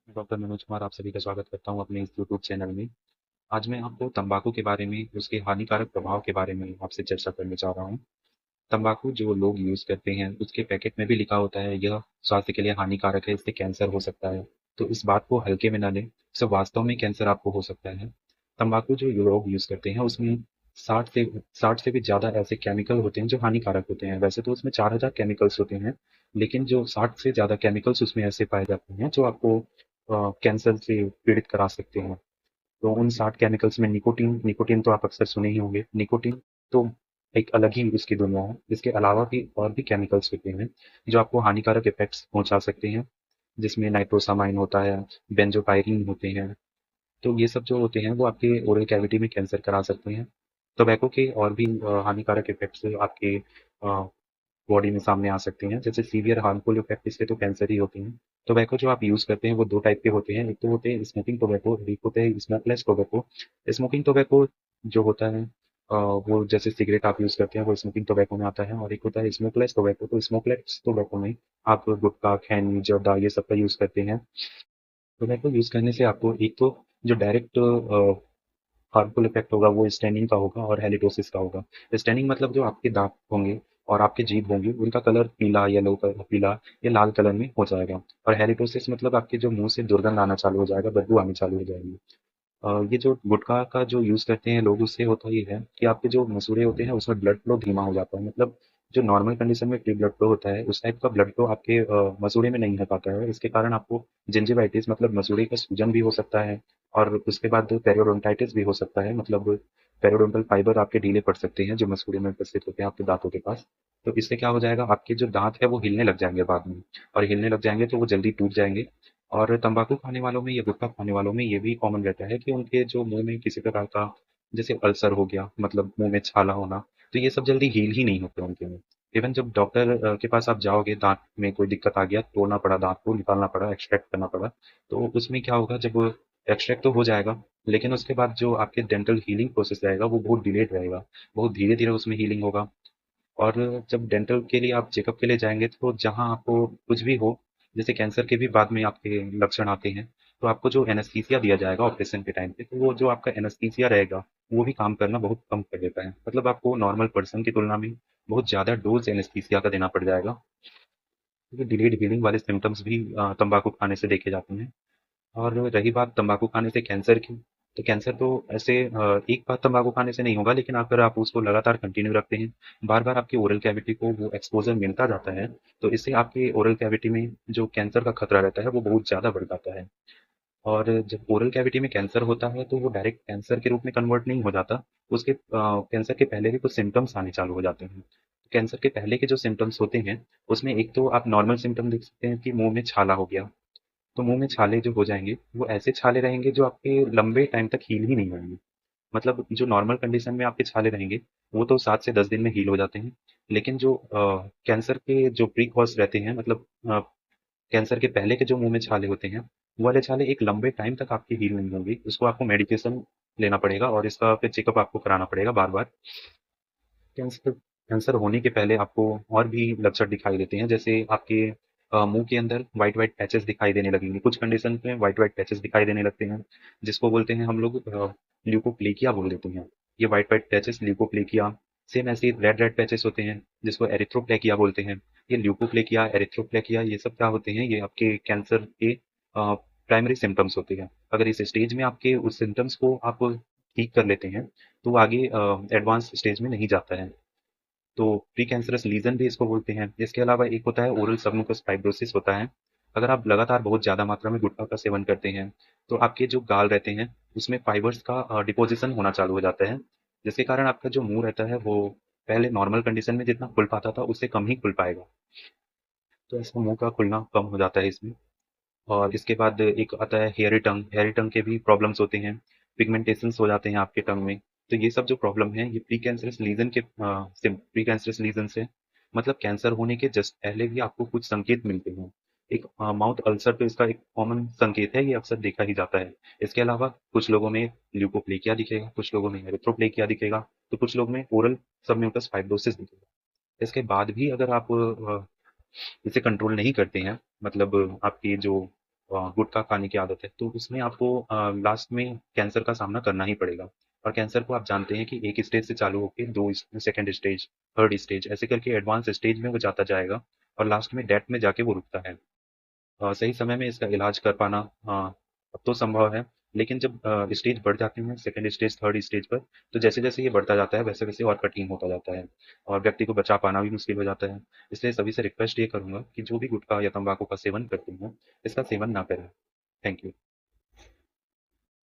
Doctor Manoj Kumar आप सभी का स्वागत करता हूँ अपने इस यूट्यूब चैनल में। आज मैं आपको तंबाकू के बारे में, उसके हानिकारक प्रभाव के बारे में आपसे चर्चा करने जा रहा हूँ। तंबाकू जो लोग यूज़ करते हैं, उसके पैकेट में भी लिखा होता है, यह स्वास्थ्य के लिए हानिकारक है, इससे कैंसर हो सकता है। तो इस बात को हल्के में ना लें, इससे वास्तव में कैंसर आपको हो सकता है। तंबाकू जो लोग यूज़ करते हैं, उसमें 60 से 60 से भी ज़्यादा ऐसे केमिकल होते हैं जो हानिकारक होते हैं। वैसे तो उसमें 4000 केमिकल्स होते हैं, लेकिन जो 60 से ज़्यादा केमिकल्स उसमें ऐसे पाए जाते हैं जो आपको कैंसर से पीड़ित करा सकते हैं। तो उन 60 केमिकल्स में निकोटीन निकोटीन तो आप अक्सर सुने ही होंगे। निकोटीन तो एक अलग ही उसकी दुनिया है। इसके अलावा भी और भी केमिकल्स होते हैं जो आपको हानिकारक इफेक्ट्स पहुंचा सकते हैं, जिसमें नाइट्रोसामाइन होता है, बेंजोपायरीन होते हैं। तो ये सब जो होते हैं वो आपके ओरल कैविटी में कैंसर करा सकते हैं। टोबैको के और भी हानिकारक इफेक्ट्स आपके बॉडी में सामने आ सकती हैं, जैसे सीवियर हार्मफुल इफेक्ट इसके तो कैंसर ही होती हैं। टोबैको जो आप यूज़ करते हैं वो 2 टाइप के होते हैं, एक तो होते हैं स्मोकिंग टोबैको, एक होते हैं स्मोकलेस टोबैको। स्मोकिंग टोबैको जो होता है वो जैसे सिगरेट आप यूज़ करते हैं वो स्मोकिंग टोबैको में आता है, और एक होता है स्मोकलेस टोबैको। तो स्मोकलेस टोबैको में आप गुटखा, खैनी, जर्दा ये सब का यूज़ करते हैं। टोबैको यूज़ करने से आपको एक तो जो डायरेक्ट हार्मफुल इफेक्ट होगा वो स्टेनिंग का होगा और हैलिडोसिस का होगा। स्टेनिंग मतलब जो आपके दांत होंगे और आपके जीभ होंगी उनका कलर पीला, येलो कलर, पीला या लाल कलर में हो जाएगा। और हैलिडोसिस मतलब आपके जो मुंह से दुर्गंध आना चालू हो जाएगा, बदबू आनी चालू हो जाएगी। ये जो गुटखा का जो यूज़ करते हैं लोग, उससे होता ये है कि आपके जो मसूड़े होते हैं उसमें ब्लड फ्लो धीमा हो जाता है। मतलब जो नॉर्मल कंडीशन में फ्री ब्लड फ्लो होता है उस टाइप का ब्लड फ्लो आपके मसूड़े में नहीं हो पाता है। इसके कारण आपको जिंजिवाइटिस मतलब मसूड़े का सूजन भी हो सकता है, और उसके बाद पेरियोडोंटाइटिस भी हो सकता है। मतलब पेरियोडोंटल फाइबर आपके ढीले पड़ सकते हैं जो मसूड़े में उपस्थित होते हैं आपके दांतों के पास। तो इससे क्या हो जाएगा, आपके जो दांत है वो हिलने लग जाएंगे बाद में, और हिलने लग जाएंगे तो वो जल्दी टूट जाएंगे। और तंबाकू खाने वालों में या गुटखा खाने वालों में ये भी कॉमन रहता है कि उनके जो मुंह में किसी प्रकार का जैसे अल्सर हो गया, मतलब मुंह में छाला होना, तो ये सब जल्दी हील ही नहीं होते उनके में। इवन जब डॉक्टर के पास आप जाओगे, दांत में कोई दिक्कत आ गया, तोड़ना पड़ा, दांत को निकालना पड़ा, एक्सट्रैक्ट करना पड़ा, तो उसमें क्या होगा, जब एक्सट्रैक्ट तो हो जाएगा, लेकिन उसके बाद जो आपके डेंटल हीलिंग प्रोसेस रहेगा वो बहुत डिलेड रहेगा, बहुत धीरे धीरे उसमें हीलिंग होगा। और जब डेंटल के लिए आप चेकअप के लिए जाएँगे, तो जहाँ आपको कुछ भी हो, जैसे कैंसर के भी बाद में आपके लक्षण आते हैं, तो आपको जो एनेस्थीसिया दिया जाएगा ऑपरेशन के टाइम पे, तो वो जो आपका एनेस्थीसिया रहेगा, वो भी काम करना बहुत कम कर देता है। मतलब आपको नॉर्मल पर्सन की तुलना में बहुत ज़्यादा डोज़ एनेस्थीसिया का देना पड़ जाएगा। क्योंकि डिलेड हीलिंग वाले सिम्पटम्स भी तंबाकू खाने से देखे जाते हैं। और रही बात तंबाकू खाने से कैंसर की, तो कैंसर तो ऐसे एक बार तंबाकू खाने से नहीं होगा, लेकिन अगर आप उसको लगातार कंटिन्यू रखते हैं, बार-बार आपकी ओरल कैविटी को वो एक्सपोज़र मिलता जाता है, तो इससे आपके ओरल कैविटी में जो कैंसर का खतरा रहता है, वो बहुत ज़्यादा बढ़ जाता है। और जब ओरल कैविटी में कैंसर होता है, तो वो डायरेक्ट कैंसर के रूप में कन्वर्ट नहीं हो जाता, उसके कैंसर के पहले भी कुछ सिम्पटम्स आने चालू हो जाते हैं। कैंसर के पहले के जो सिम्पटम्स होते हैं, उसमें एक तो आप नॉर्मल सिम्पटम देख सकते हैं कि मुँह में छाला हो गया। तो मुँह में छाले जो हो जाएँगे, वो ऐसे छाले रहेंगे जो आपके लंबे टाइम तक हील ही नहीं होंगे। मतलब जो नॉर्मल कंडीशन में आपके छाले रहेंगे, वो तो 7 से 10 दिन में हील हो जाते हैं। लेकिन जो कैंसर के जो प्री कॉज़ रहते हैं, मतलब कैंसर के पहले के जो मुँह में छाले होते हैं, वो वाले छाले एक लंबे टाइम तक आपकी हील नहीं होंगी। उसको आपको मेडिकेशन लेना पड़ेगा और इसका फिर चेकअप आपको कराना पड़ेगा बार-बार। कैंसर कैंसर होने के पहले आपको और भी लक्षण दिखाई देते हैं, जैसे आपके मुंह के अंदर व्हाइट व्हाइट पैचेस दिखाई देने लगेंगे। कुछ कंडीशन में व्हाइट व्हाइट पैचेस दिखाई देने लगते हैं, जिसको बोलते हैं हम लोग ल्यूकोप्लेकिया बोल देते हैं। ये white white patches leukoplakia. Same ऐसे रेड रेड पैचेस होते हैं जिसको एरिथ्रोप्लेकिया बोलते हैं। ये ल्यूकोप्लेकिया, एरिथ्रोप्लेकिया, ये सब क्या होते हैं, ये आपके कैंसर के प्राइमरी सिम्टम्स होते हैं। अगर इस स्टेज में आपके उस सिम्टम्स को आप ठीक कर लेते हैं, तो वो आगे एडवांस स्टेज में नहीं जाता है। तो प्री कैंसरस लीजन भी इसको बोलते हैं। इसके अलावा एक होता है ओरल सबमुकस फाइब्रोसिस होता है। अगर आप लगातार बहुत ज़्यादा मात्रा में गुटखा का सेवन करते हैं, तो आपके जो गाल रहते हैं, उसमें फाइबर्स का डिपोज़िशन होना चालू हो जाता है, जिसके कारण आपका जो मुँह रहता है, वो पहले नॉर्मल कंडीशन में जितना खुल पाता था, उससे कम ही खुल पाएगा। तो ऐसा मुँह का खुलना कम हो जाता है इसमें। और इसके बाद एक आता है हेयरी टंग। हेयरी टंग के भी प्रॉब्लम्स होते हैं, पिगमेंटेशंस हो जाते हैं आपके टंग में। तो ये सब जो प्रॉब्लम है, ये प्री कैंसरस लीजन के प्री कैंसरस लीजन से, मतलब कैंसर होने के जस्ट पहले भी आपको कुछ संकेत मिलते हैं। एक माउथ अल्सर तो इसका एक कॉमन संकेत है, ये अक्सर देखा ही जाता है। इसके अलावा कुछ लोगों में ल्यूकोप्लेकिया दिखेगा, कुछ लोगों में एरिथ्रोप्लेकिया दिखेगा, तो कुछ लोग में ओरल सबम्यूकस फाइब्रोसिस दिखेगा। इसके बाद भी अगर आप इसे कंट्रोल नहीं करते हैं, मतलब आपकी जो गुटखा खाने की आदत है, तो उसमें आपको लास्ट में कैंसर का सामना करना ही पड़ेगा। और कैंसर को आप जानते हैं कि एक स्टेज से चालू होके 2 सेकंड स्टेज, थर्ड स्टेज ऐसे करके एडवांस स्टेज में वो जाता जाएगा और लास्ट में डेथ में जाके वो रुकता है। सही समय में इसका इलाज कर पाना अब तो संभव है, लेकिन जब स्टेज बढ़ जाते हैं सेकंड स्टेज, थर्ड स्टेज पर, तो जैसे-जैसे ये बढ़ता जाता है, वैसे-वैसे और कठिन होता जाता है और व्यक्ति को बचा पाना भी मुश्किल हो जाता है। इसलिए सभी से रिक्वेस्ट ये करूँगा कि जो भी गुटखा या तम्बाकू का सेवन करते हैं, इसका सेवन ना करें। Thank you.